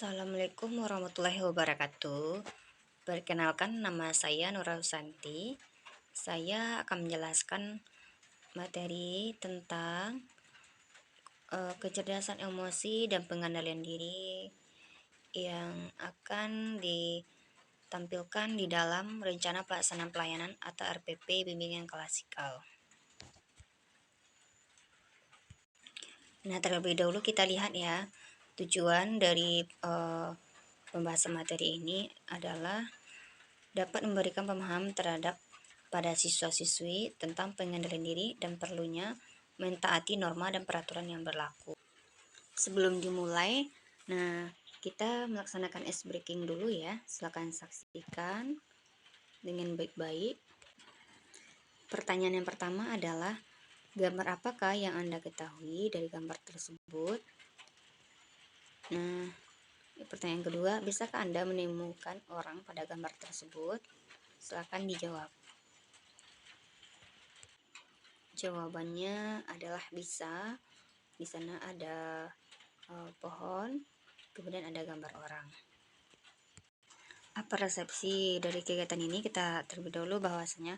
Assalamualaikum warahmatullahi wabarakatuh. Perkenalkan, nama saya Nura Husanti. Saya akan menjelaskan materi tentang kecerdasan emosi dan pengendalian diri yang akan ditampilkan di dalam Rencana Pelaksanaan Pelayanan atau RPP Bimbingan Klasikal. Nah, terlebih dahulu kita lihat ya, tujuan dari pembahasan materi ini adalah dapat memberikan pemahaman terhadap pada siswa-siswi tentang pengendalian diri dan perlunya mentaati norma dan peraturan yang berlaku. Sebelum dimulai, kita melaksanakan ice breaking dulu ya. Silakan saksikan dengan baik-baik. Pertanyaan yang pertama adalah, gambar apakah yang Anda ketahui dari gambar tersebut? Nah, pertanyaan kedua, bisakah Anda menemukan orang pada gambar tersebut? Silakan dijawab. Jawabannya adalah bisa. Di sana ada pohon, kemudian ada gambar orang. Apa resepsi dari kegiatan ini? Kita terlebih dahulu bahwasanya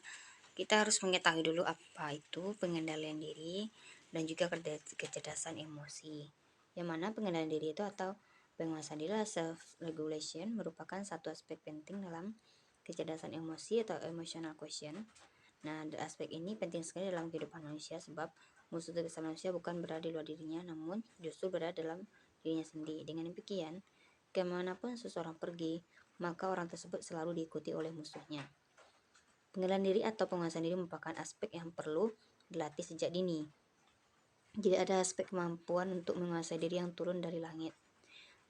kita harus mengetahui dulu apa itu pengendalian diri dan juga kecerdasan emosi. Yang mana pengendalian diri itu atau penguasaan diri self regulation merupakan satu aspek penting dalam kecerdasan emosi atau emotional quotient. Nah, aspek ini penting sekali dalam kehidupan manusia sebab musuh terbesar manusia bukan berada di luar dirinya, namun justru berada dalam dirinya sendiri. Dengan demikian, kemanapun seseorang pergi, maka orang tersebut selalu diikuti oleh musuhnya. Pengendalian diri atau penguasaan diri merupakan aspek yang perlu dilatih sejak dini. Jadi ada aspek kemampuan untuk menguasai diri yang turun dari langit,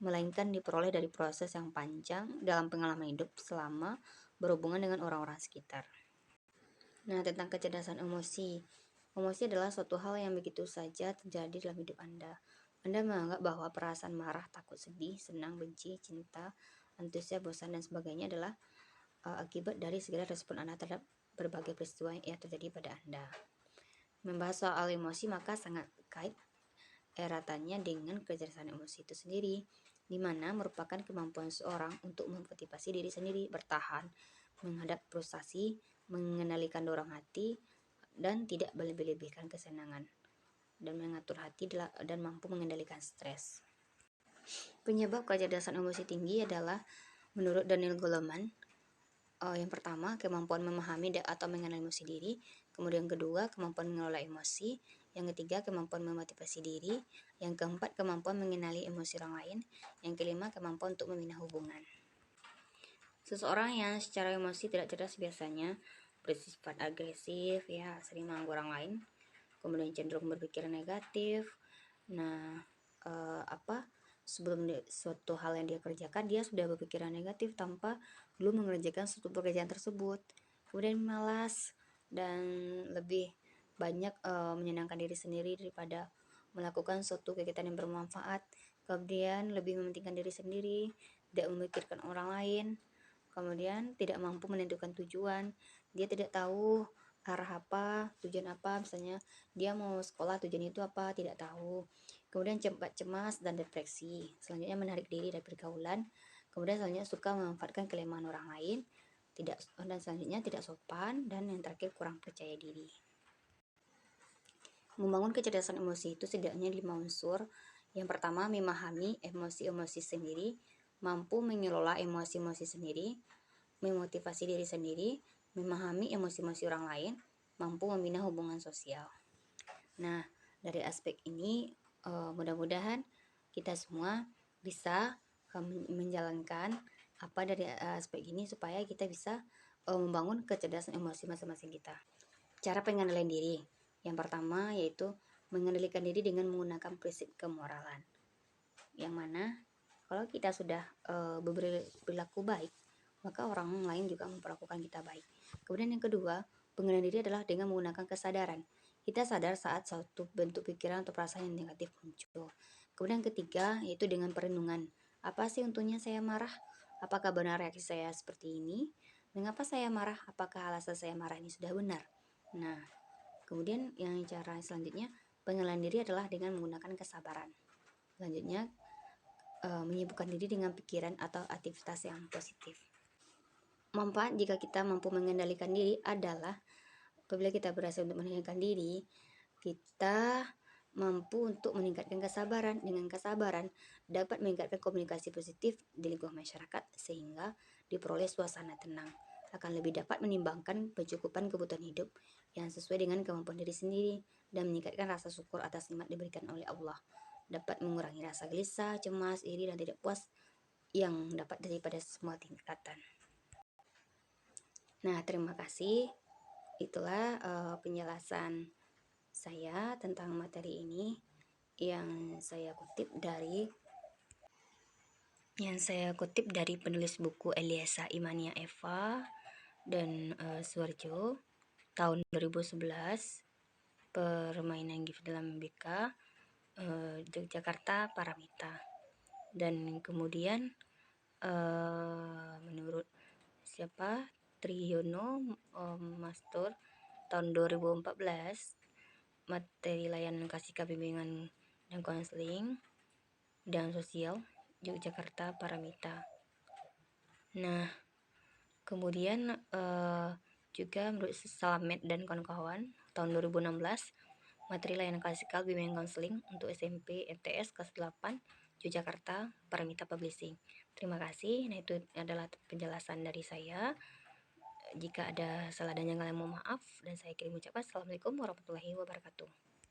melainkan diperoleh dari proses yang panjang dalam pengalaman hidup selama berhubungan dengan orang-orang sekitar. Nah, tentang kecerdasan emosi. Emosi adalah suatu hal yang begitu saja terjadi dalam hidup Anda. Anda menganggap bahwa perasaan marah, takut, sedih, senang, benci, cinta, antusias, bosan, dan sebagainya adalah akibat dari segala respon Anda terhadap berbagai peristiwa yang terjadi pada Anda. Membahas soal emosi maka sangat kait eratannya dengan kecerdasan emosi itu sendiri, di mana merupakan kemampuan seorang untuk memotivasi diri sendiri bertahan, menghadap frustasi, mengendalikan dorong hati, dan tidak melebih-lebihkan kesenangan, dan mengatur hati dan mampu mengendalikan stres. Penyebab kecerdasan emosi tinggi adalah menurut Daniel Goleman, yang pertama, kemampuan memahami atau mengenali emosi diri. Kemudian kedua, kemampuan mengelola emosi. Yang ketiga, kemampuan memotivasi diri. Yang keempat, kemampuan mengenali emosi orang lain. Yang kelima, kemampuan untuk membina hubungan. Seseorang yang secara emosi tidak cerdas biasanya bersifat agresif, ya, sering mengganggu orang lain. Kemudian cenderung berpikir negatif. Nah, sebelum suatu hal yang dia kerjakan, dia sudah berpikiran negatif tanpa belum mengerjakan suatu pekerjaan tersebut. Kemudian malas dan lebih banyak menyenangkan diri sendiri daripada melakukan suatu kegiatan yang bermanfaat. Kemudian lebih mementingkan diri sendiri, tidak memikirkan orang lain. Kemudian tidak mampu menentukan tujuan. Dia tidak tahu arah apa, tujuan apa, misalnya dia mau sekolah, tujuan itu apa, tidak tahu. Kemudian cepat cemas dan depresi. Selanjutnya menarik diri dari pergaulan. Kemudian selanjutnya suka memanfaatkan kelemahan orang lain. Dan selanjutnya tidak sopan, dan yang terakhir kurang percaya diri. Membangun kecerdasan emosi itu setidaknya 5 unsur. Yang pertama, memahami emosi-emosi sendiri, mampu mengelola emosi-emosi sendiri, memotivasi diri sendiri, memahami emosi-emosi orang lain, mampu membina hubungan sosial. Nah, dari aspek ini mudah-mudahan kita semua bisa menjalankan apa dari aspek ini supaya kita bisa membangun kecerdasan emosi masing-masing kita. Cara pengendalian diri. Yang pertama yaitu mengendalikan diri dengan menggunakan prinsip kemoralan. Yang mana kalau kita sudah berperilaku baik, maka orang lain juga memperlakukan kita baik. Kemudian yang kedua, pengendalian diri adalah dengan menggunakan kesadaran. Kita sadar saat suatu bentuk pikiran atau perasaan yang negatif muncul. Kemudian yang ketiga yaitu dengan perenungan. Apa sih untungnya saya marah? Apakah benar reaksi saya seperti ini? Mengapa saya marah? Apakah alasan saya marah ini sudah benar? Nah, kemudian yang cara selanjutnya, pengendalian diri adalah dengan menggunakan kesabaran. Selanjutnya, menyibukkan diri dengan pikiran atau aktivitas yang positif. Manfaat jika kita mampu mengendalikan diri adalah apabila kita berhasil untuk mengendalikan diri, kita mampu untuk meningkatkan kesabaran. Dengan kesabaran dapat meningkatkan komunikasi positif di lingkungan masyarakat sehingga diperoleh suasana tenang. Akan lebih dapat menimbangkan pencukupan kebutuhan hidup yang sesuai dengan kemampuan diri sendiri dan meningkatkan rasa syukur atas nikmat diberikan oleh Allah. Dapat mengurangi rasa gelisah, cemas, iri, dan tidak puas yang dapat daripada semua tingkatan. Nah, terima kasih. Itulah penjelasan saya tentang materi ini yang saya kutip dari penulis buku Eliasa Imania Eva dan Suwarjo tahun 2011, permainan gift dalam BK Yogyakarta Paramita. Dan kemudian menurut Triyono Master tahun 2014, materi layanan kasih bimbingan dan konseling dan sosial Yogyakarta Paramita. Nah, kemudian juga menurut Salamet dan kawan-kawan tahun 2016, materi layanan klasikal bimbingan konseling untuk SMP MTS kelas 8 Yogyakarta Paramita Publishing. Terima kasih. Nah, itu adalah penjelasan dari saya. Jika ada salah dan jangan mohon maaf, dan saya kirim ucapan Assalamualaikum warahmatullahi wabarakatuh.